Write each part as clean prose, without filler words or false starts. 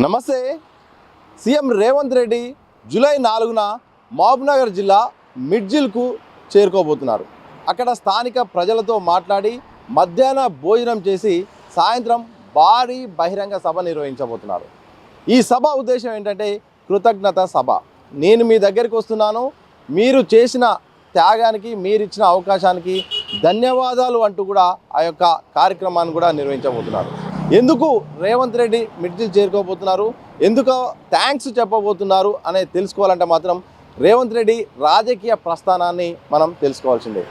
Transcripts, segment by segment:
నమస్తే. CM Revanth Reddy July 4న Mahabubnagar జిల్లా మిడ్జిల్కు చేరుకోబోతున్నారు. అక్కడ స్థానిక ప్రజలతో మాట్లాడి మధ్యాహ్న భోజనం చేసి సాయంత్రం భారీ బహిరంగ సభ నిర్వహించబోతున్నారు. ఈ సభ ఉద్దేశం ఏంటంటే కృతజ్ఞత సభ. నేను మీ దగ్గరికి వస్తున్నాను, మీరు చేసిన త్యాగానికి, మీరిచ్చిన అవకాశానికి ధన్యవాదాలు అంటూ కూడా ఆ యొక్క కార్యక్రమాన్ని కూడా నిర్వహించబోతున్నారు. ఎందుకు రేవంత్ రెడ్డి మిడ్జిల్ చేరుకోబోతున్నారు, ఎందుకు థ్యాంక్స్ చెప్పబోతున్నారు అనేది తెలుసుకోవాలంటే మాత్రం రేవంత్ రెడ్డి రాజకీయ ప్రస్థానాన్ని మనం తెలుసుకోవాల్సిందే.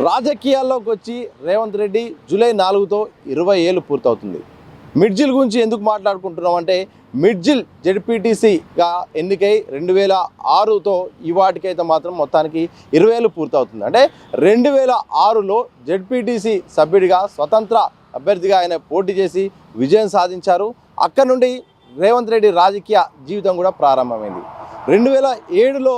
రాజకీయాల్లోకి వచ్చి రేవంత్ రెడ్డి జూలై 4తో 20 ఏళ్ళు పూర్తవుతుంది. మిడ్జిల్ గురించి ఎందుకు మాట్లాడుకుంటున్నాం అంటే మిడ్జిల్ జెడ్పీటీసీగా ఎన్నికై 2006తో ఇవాటికైతే మాత్రం మొత్తానికి 20 ఏళ్ళు పూర్తవుతుంది. అంటే 2006లో జెడ్పీటీసీ సభ్యుడిగా స్వతంత్ర అభ్యర్థిగా ఆయన పోటీ చేసి విజయం సాధించారు. అక్కడ నుండి రేవంత్ రెడ్డి రాజకీయ జీవితం కూడా ప్రారంభమైంది. 2007లో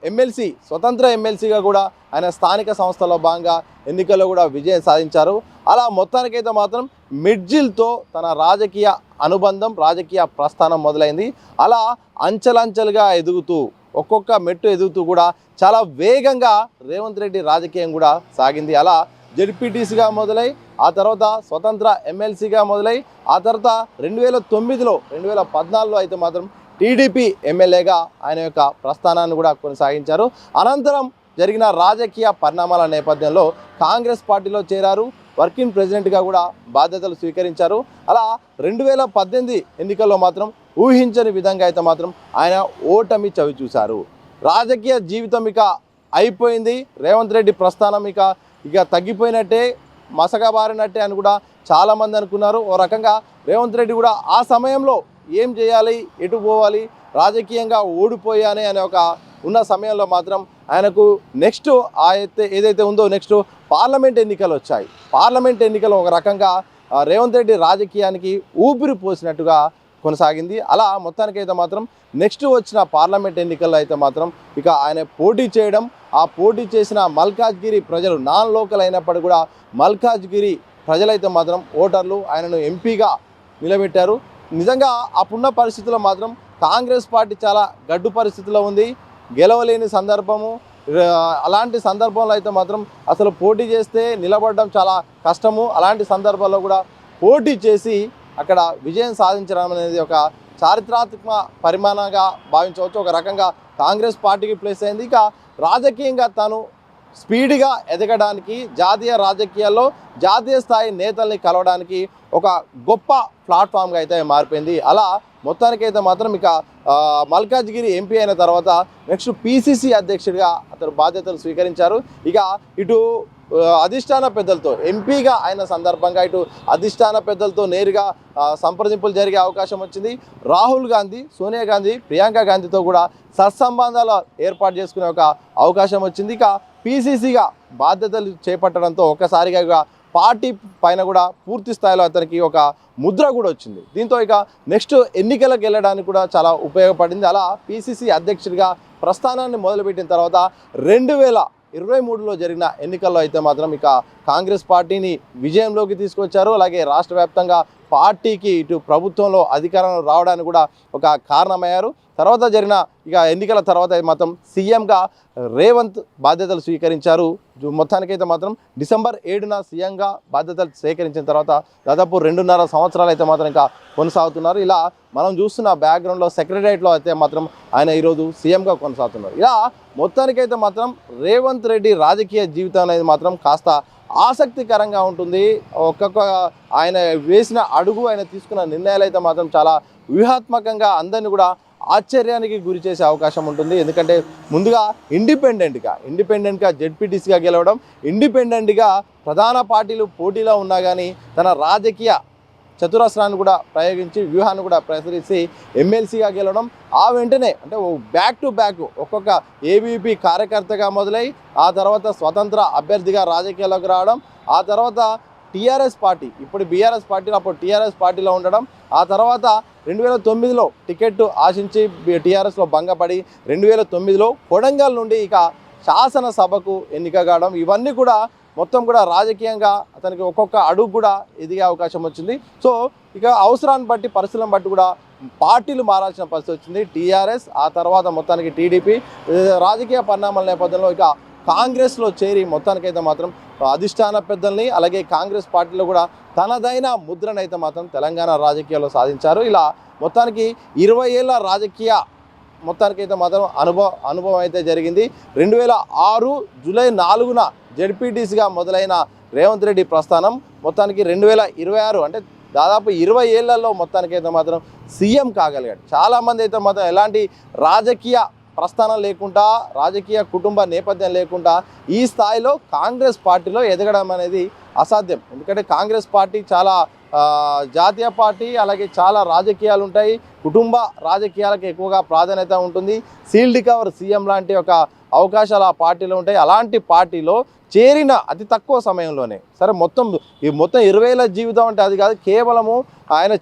ఎమ్మెల్సీ, స్వతంత్ర ఎమ్మెల్సీగా కూడా ఆయన స్థానిక సంస్థలో భాగంగా ఎన్నికల్లో కూడా విజయం సాధించారు. అలా మొత్తానికైతే మాత్రం మిడ్జిల్తో తన రాజకీయ అనుబంధం, రాజకీయ ప్రస్థానం మొదలైంది. అలా అంచెలంచెలుగా ఎదుగుతూ, ఒక్కొక్క మెట్టు ఎదుగుతూ కూడా చాలా వేగంగా రేవంత్ రెడ్డి రాజకీయం కూడా సాగింది. అలా జెడ్పీటీసీగా మొదలై, ఆ తర్వాత స్వతంత్ర ఎమ్మెల్సీగా మొదలై, ఆ తర్వాత 2009లో 2014లో అయితే మాత్రం టీడీపీ ఎమ్మెల్యేగా ఆయన యొక్క ప్రస్థానాన్ని కూడా కొనసాగించారు. అనంతరం జరిగిన రాజకీయ పరిణామాల నేపథ్యంలో కాంగ్రెస్ పార్టీలో చేరారు. వర్కింగ్ ప్రెసిడెంట్గా కూడా బాధ్యతలు స్వీకరించారు. అలా 2018 ఎన్నికల్లో మాత్రం ఊహించని విధంగా అయితే మాత్రం ఆయన ఓటమి చవి చూశారు. రాజకీయ జీవితం ఇక అయిపోయింది, రేవంత్ రెడ్డి ప్రస్థానం ఇక తగ్గిపోయినట్టే, మసకబారినట్టే అని కూడా చాలామంది అనుకున్నారు. ఓ రకంగా రేవంత్ రెడ్డి కూడా ఆ సమయంలో ఏం చేయాలి, ఎటు పోవాలి, రాజకీయంగా ఓడిపోయానే అనే ఒక ఉన్న సమయంలో మాత్రం ఆయనకు నెక్స్ట్ ఏదైతే ఉందో నెక్స్ట్ పార్లమెంట్ ఎన్నికలు వచ్చాయి. పార్లమెంట్ ఎన్నికలు ఒక రకంగా రేవంత్ రెడ్డి రాజకీయానికి ఊపిరి పోసినట్టుగా కొనసాగింది. అలా మొత్తానికైతే మాత్రం నెక్స్ట్ వచ్చిన పార్లమెంట్ ఎన్నికల్లో అయితే మాత్రం ఇక ఆయన పోటీ చేయడం, ఆ పోటీ చేసిన మల్కాజ్గిరి ప్రజలు, నాన్ లోకల్ అయినప్పటికీ కూడా మల్కాజ్గిరి ప్రజలైతే మాత్రం ఓటర్లు ఆయనను ఎంపీగా నిలబెట్టారు. నిజంగా అప్పుడున్న పరిస్థితుల్లో మాత్రం కాంగ్రెస్ పార్టీ చాలా గడ్డు పరిస్థితిలో ఉంది, గెలవలేని సందర్భము. అలాంటి సందర్భంలో అయితే మాత్రం అసలు పోటీ చేస్తే నిలబడడం చాలా కష్టము. అలాంటి సందర్భాల్లో కూడా పోటీ చేసి అక్కడ విజయం సాధించడం అనేది ఒక చారిత్రాత్మక పరిమాణంగా భావించవచ్చు. ఒక రకంగా కాంగ్రెస్ పార్టీకి ప్లేస్ అయింది. ఇక రాజకీయంగా తాను స్పీడ్గా ఎదగడానికి, జాతీయ రాజకీయాల్లో జాతీయ స్థాయి నేతల్ని కలవడానికి ఒక గొప్ప ప్లాట్ఫామ్గా అయితే మారిపోయింది. అలా మొత్తానికైతే మాత్రం ఇక మల్కాజ్గిరి ఎంపీ అయిన తర్వాత నెక్స్ట్ పీసీసీ అధ్యక్షుడిగా అతను బాధ్యతలు స్వీకరించారు. ఇక ఇటు అధిష్టాన పెద్దలతో ఎంపీగా అయిన సందర్భంగా ఇటు అధిష్టాన పెద్దలతో నేరుగా సంప్రదింపులు జరిగే అవకాశం వచ్చింది. రాహుల్ గాంధీ, సోనియా గాంధీ, ప్రియాంక గాంధీతో కూడా సత్సంబంధాలు ఏర్పాటు చేసుకునే ఒక అవకాశం వచ్చింది. ఇక పీసీసీగా బాధ్యతలు చేపట్టడంతో ఒక్కసారిగా పార్టీ పైన కూడా పూర్తి స్థాయిలో అతనికి ఒక ముద్ర కూడా వచ్చింది. దీంతో ఇక నెక్స్ట్ ఎన్నికలకు వెళ్ళడానికి కూడా చాలా ఉపయోగపడింది. అలా పీసీసీ అధ్యక్షుడిగా ప్రస్థానాన్ని మొదలుపెట్టిన తర్వాత 2023లో జరిగిన ఎన్నికల్లో అయితే మాత్రం ఇక కాంగ్రెస్ పార్టీని విజయంలోకి తీసుకొచ్చారు. అలాగే రాష్ట్ర వ్యాప్తంగా పార్టీకి ఇటు ప్రభుత్వంలో అధికారంలో రావడానికి కూడా ఒక కారణమయ్యారు. తర్వాత జరిగిన ఇక ఎన్నికల తర్వాత మాత్రం సీఎంగా రేవంత్ బాధ్యతలు స్వీకరించారు. మొత్తానికైతే మాత్రం డిసెంబర్ 7న సీఎంగా బాధ్యతలు స్వీకరించిన తర్వాత దాదాపు 2.5 సంవత్సరాలు అయితే మాత్రం ఇంకా కొనసాగుతున్నారు. ఇలా మనం చూస్తున్న బ్యాక్గ్రౌండ్లో సెక్రటరియట్లో అయితే మాత్రం ఆయన ఈరోజు సీఎంగా కొనసాగుతున్నారు. ఇలా మొత్తానికైతే మాత్రం రేవంత్ రెడ్డి రాజకీయ జీవితం అనేది మాత్రం కాస్త ఆసక్తికరంగా ఉంటుంది. ఒక్కొక్క ఆయన వేసిన అడుగు, ఆయన తీసుకున్న నిర్ణయాలు అయితే మాత్రం చాలా వ్యూహాత్మకంగా అందరినీ కూడా ఆశ్చర్యానికి గురి చేసే అవకాశం ఉంటుంది. ఎందుకంటే ముందుగా ఇండిపెండెంట్గా జెడ్పీటీసీగా గెలవడం, ఇండిపెండెంట్గా ప్రధాన పార్టీలు పోటీలో ఉన్నా కానీ తన రాజకీయ చతురస్రాన్ని కూడా ప్రయోగించి, వ్యూహాన్ని కూడా ప్రసరిసి ఎమ్మెల్సీగా గెలవడం, ఆ వెంటనే అంటే బ్యాక్ టు బ్యాక్ ఒక్కొక్క ఏబీపీ కార్యకర్తగా మొదలై ఆ తర్వాత స్వతంత్ర అభ్యర్థిగా రాజకీయాల్లోకి రావడం, ఆ తర్వాత టీఆర్ఎస్ పార్టీ, ఇప్పుడు బీఆర్ఎస్ పార్టీలో అప్పుడు టీఆర్ఎస్ పార్టీలో ఉండడం, ఆ తర్వాత 2009లో టికెట్ ఆశించి టీఆర్ఎస్లో భంగపడి 2009లో కొడంగల్ నుండి ఇక శాసనసభకు ఎన్నిక కావడం, ఇవన్నీ కూడా మొత్తం కూడా రాజకీయంగా అతనికి ఒక్కొక్క అడుగు కూడా ఎదిగే అవకాశం వచ్చింది. సో ఇక అవసరాన్ని బట్టి పరిస్థితులను బట్టి కూడా పార్టీలు మారాల్సిన పరిస్థితి వచ్చింది. టీఆర్ఎస్, ఆ తర్వాత మొత్తానికి టీడీపీ రాజకీయ పరిణామాల నేపథ్యంలో ఇక కాంగ్రెస్లో చేరి మొత్తానికైతే మాత్రం అధిష్టాన పెద్దల్ని అలాగే కాంగ్రెస్ పార్టీలో కూడా తనదైన ముద్రనైతే మాత్రం తెలంగాణ రాజకీయాల్లో సాధించారు. ఇలా మొత్తానికి 20 ఏళ్ళ రాజకీయ మొత్తానికైతే మాత్రం అనుభవం అయితే జరిగింది. 2006 జూలై 4న జెడ్పీటీసీగా మొదలైన రేవంత్ రెడ్డి ప్రస్థానం మొత్తానికి 2026 అంటే దాదాపు 20 ఏళ్లలో మొత్తానికైతే మాత్రం సీఎం కాగలిగాడు. చాలామంది అయితే మాత్రం ఎలాంటి రాజకీయ ప్రస్థానం లేకుండా, రాజకీయ కుటుంబ నేపథ్యం లేకుండా ఈ స్థాయిలో కాంగ్రెస్ పార్టీలో ఎదగడం అనేది అసాధ్యం. ఎందుకంటే కాంగ్రెస్ పార్టీ చాలా జాతీయ పార్టీ, అలాగే చాలా రాజకీయాలు ఉంటాయి, కుటుంబ రాజకీయాలకు ఎక్కువగా ప్రాధాన్యత ఉంటుంది. సీల్డ్ కవర్ సీఎం లాంటి ఒక అవకాశాలు ఆ పార్టీలో ఉంటాయి. అలాంటి పార్టీలో చేరిన అతి తక్కువ సమయంలోనే సరే మొత్తం 20 ఏళ్ళ జీవితం అంటే అది కాదు, కేవలము ఆయన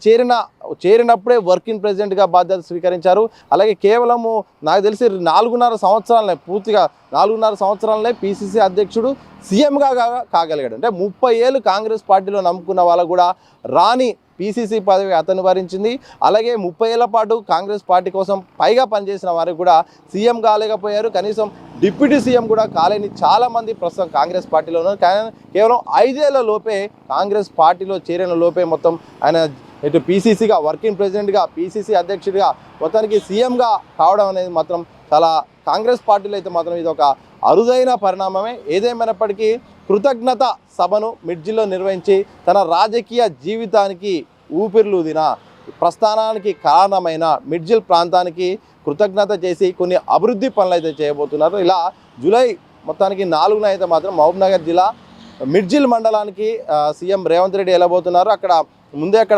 చేరినప్పుడే వర్కింగ్ ప్రెసిడెంట్గా బాధ్యత స్వీకరించారు. అలాగే కేవలము నాకు తెలిసి 4.5 సంవత్సరాలనే పూర్తిగా 4.5 సంవత్సరాలనే పిసిసి అధ్యక్షుడు సీఎంగా కాగలిగాడు. అంటే 30 ఏళ్ళు కాంగ్రెస్ పార్టీలో నమ్ముకున్న వాళ్ళకు కూడా రాని పిసిసి పదవి అతను భరించింది. అలాగే 30 ఏళ్ల పాటు కాంగ్రెస్ పార్టీ కోసం పైగా పనిచేసిన వారికి కూడా సీఎం కాలేకపోయారు. కనీసం డిప్యూటీ సీఎం కూడా కాలేని చాలామంది ప్రస్తుతం కాంగ్రెస్ పార్టీలో ఉన్నారు. కేవలం 5 ఏళ్ల లోపే కాంగ్రెస్ పార్టీలో చేరిన లోపే మొత్తం ఆయన ఇటు పీసీసీగా వర్కింగ్ ప్రెసిడెంట్గా, పీసీసీ అధ్యక్షుడిగా, మొత్తానికి సీఎంగా కావడం అనేది మాత్రం చాలా కాంగ్రెస్ పార్టీలో అయితే మాత్రం ఇది ఒక అరుదైన పరిణామమే. ఏదేమైనప్పటికీ కృతజ్ఞత సభను మిడ్జిల్లో నిర్వహించి తన రాజకీయ జీవితానికి ఊపిరిలూదిన ప్రస్థానానికి కారణమైన మిడ్జిల్ ప్రాంతానికి కృతజ్ఞత చేసి కొన్ని అభివృద్ధి పనులు అయితే చేయబోతున్నారు. ఇలా జూలై మొత్తానికి 4న అయితే మాత్రం మహబూబ్నగర్ జిల్లా మిడ్జిల్ మండలానికి సీఎం రేవంత్ రెడ్డి వెళ్ళబోతున్నారు. అక్కడ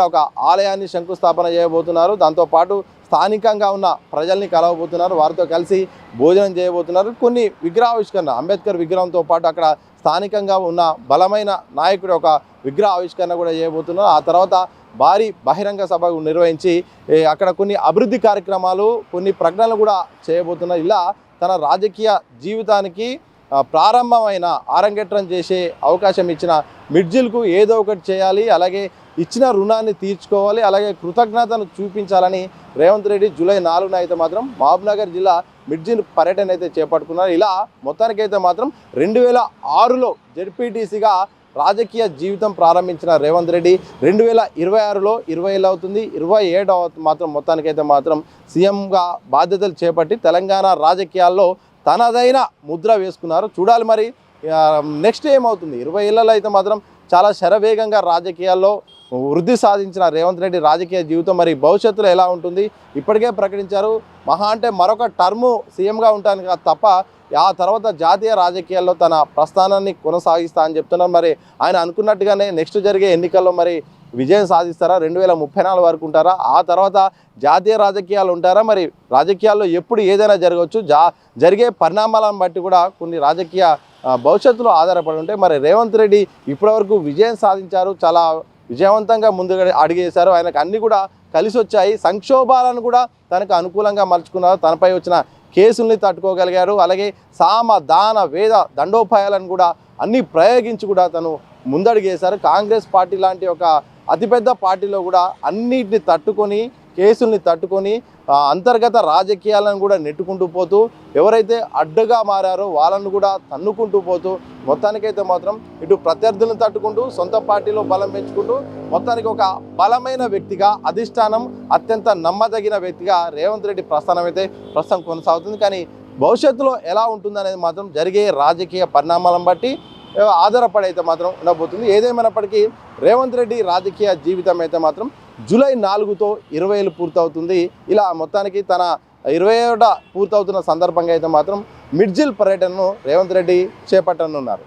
ఒక ఆలయాన్ని శంకుస్థాపన చేయబోతున్నారు. దాంతోపాటు స్థానికంగా ఉన్న ప్రజల్ని కలవబోతున్నారు, వారితో కలిసి భోజనం చేయబోతున్నారు. కొన్ని విగ్రహావిష్కరణ, అంబేద్కర్ విగ్రహంతో పాటు అక్కడ స్థానికంగా ఉన్న బలమైన నాయకుడు ఒక విగ్రహ ఆవిష్కరణ కూడా చేయబోతున్నారు. ఆ తర్వాత భారీ బహిరంగ సభ నిర్వహించి అక్కడ కొన్ని అభివృద్ధి కార్యక్రమాలు, కొన్ని ప్రకటనలు కూడా చేయబోతున్నారు. ఇలా తన రాజకీయ జీవితానికి ప్రారంభమైన ఆరంగేట్రం చేసే అవకాశం ఇచ్చిన మిడ్జిల్కు ఏదో ఒకటి చేయాలి, అలాగే ఇచ్చిన రుణాన్ని తీర్చుకోవాలి, అలాగే కృతజ్ఞతను చూపించాలని రేవంత్ రెడ్డి జూలై 4న అయితే మాత్రం మహబూబ్నగర్ జిల్లా మిడ్జిల్ పర్యటన అయితే చేపట్టుకున్నారు. ఇలా మొత్తానికైతే మాత్రం 2006లో జెడ్పీటీసీగా రాజకీయ జీవితం ప్రారంభించిన రేవంత్ రెడ్డి 2026లో 20 ఏళ్ళు అవుతుంది. 27 మాత్రం మొత్తానికైతే మాత్రం సీఎంగా బాధ్యతలు చేపట్టి తెలంగాణ రాజకీయాల్లో తనదైన ముద్ర వేసుకున్నారు. చూడాలి మరి నెక్స్ట్ ఏమవుతుంది. 20 ఏళ్లలో అయితే మాత్రం చాలా శరవేగంగా రాజకీయాల్లో వృద్ధి సాధించిన రేవంత్ రెడ్డి రాజకీయ జీవితం మరి భవిష్యత్తులో ఎలా ఉంటుంది. ఇప్పటికే ప్రకటించారు, మహా అంటే మరొక టర్ము సీఎంగా ఉంటాను తప్ప ఆ తర్వాత జాతీయ రాజకీయాల్లో తన ప్రస్థానాన్ని కొనసాగిస్తా అని చెప్తున్నారు. మరి ఆయన అనుకున్నట్టుగానే నెక్స్ట్ జరిగే ఎన్నికల్లో మరి విజయం సాధిస్తారా, 2034 వరకు ఉంటారా, ఆ తర్వాత జాతీయ రాజకీయాలు ఉంటారా, మరి రాజకీయాల్లో ఎప్పుడు ఏదైనా జరగవచ్చు. జరిగే పరిణామాలను బట్టి కూడా కొన్ని రాజకీయ భవిష్యత్తులో ఆధారపడి ఉంటే మరి రేవంత్ రెడ్డి ఇప్పటివరకు విజయం సాధించారు, చాలా విజయవంతంగా ముందుగా అడిగేశారు. ఆయనకు అన్నీ కూడా కలిసి వచ్చాయి. సంక్షోభాలను కూడా తనకు అనుకూలంగా మలుచుకున్నారు. తనపై వచ్చిన కేసుల్ని తట్టుకోగలిగారు. అలాగే సామ దాన వేద దండోపాయాలను కూడా అన్నీ ప్రయోగించి కూడా తను ముందడుగేశారు. కాంగ్రెస్ పార్టీ లాంటి ఒక అతిపెద్ద పార్టీలో కూడా అన్నిటిని తట్టుకొని, కేసుల్ని తట్టుకొని అంతర్గత రాజకీయాలను కూడా నెట్టుకుంటూ పోతూ, ఎవరైతే అడ్డుగా మారారో వాళ్ళను కూడా తన్నుకుంటూ పోతూ, మొత్తానికైతే మాత్రం ఇటు ప్రత్యర్థులను తట్టుకుంటూ సొంత పార్టీలో బలం పెంచుకుంటూ మొత్తానికి ఒక బలమైన వ్యక్తిగా, అధిష్టానం అత్యంత నమ్మదగిన వ్యక్తిగా రేవంత్ రెడ్డి ప్రస్థానం అయితే ప్రస్తుతం కొనసాగుతుంది. కానీ భవిష్యత్తులో ఎలా ఉంటుందనేది మాత్రం జరిగే రాజకీయ పరిణామాలను బట్టి ఆధారపడి అయితే మాత్రం ఉండబోతుంది. ఏదేమైనప్పటికీ రేవంత్ రెడ్డి రాజకీయ జీవితం అయితే మాత్రం జూలై 4తో 20 ఏళ్ళు పూర్తవుతుంది. ఇలా మొత్తానికి తన 20 పూర్తవుతున్న సందర్భంగా అయితే మాత్రం మిడ్జిల్ పర్యటనను రేవంత్ రెడ్డి చేపట్టనున్నారు.